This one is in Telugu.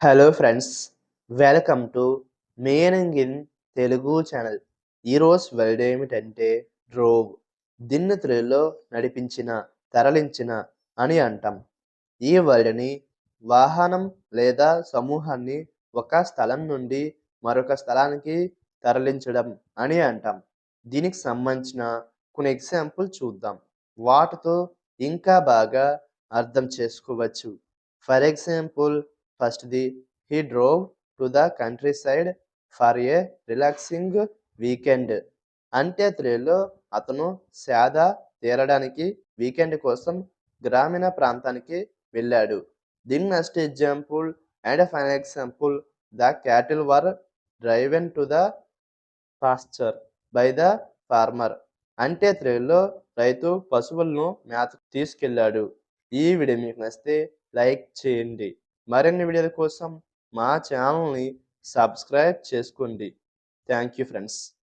Hello friends, welcome to meaning in Telugu channel. ఈరోజు వర్డ్ ఏమిటంటే డ్రోవ్. దీన్ని తెలుగులో నడిపించిన, తరలించిన అని అంటాం. ఈ వర్డ్ని వాహనం లేదా సమూహాన్ని ఒక స్థలం నుండి మరొక స్థలానికి తరలించడం అని అంటాం. దీనికి సంబంధించిన కొన్ని ఎగ్జాంపుల్ చూద్దాం. వాటితో ఇంకా బాగా అర్థం చేసుకోవచ్చు. ఫర్ ఎగ్జాంపుల్, ఫస్ట్‌ది he drove to the countryside for a relaxing weekend. అంటే తెలుగులో అతను సేద తీరడానికి వీకెండ్ కోసం గ్రామీణ ప్రాంతానికి వెళ్ళాడు. దీని next example and final example, the cattle were driven to the pasture by the farmer. అంటే తెలుగులో రైతు పశువులను మేతకు తీసుకెళ్ళాడు. ఈ వీడియో మీకు నచ్చితే లైక్ చేయండి. మరిన్ని వీడియోల కోసం మా ఛానల్ని సబ్స్క్రైబ్ చేసుకోండి. Thank you friends.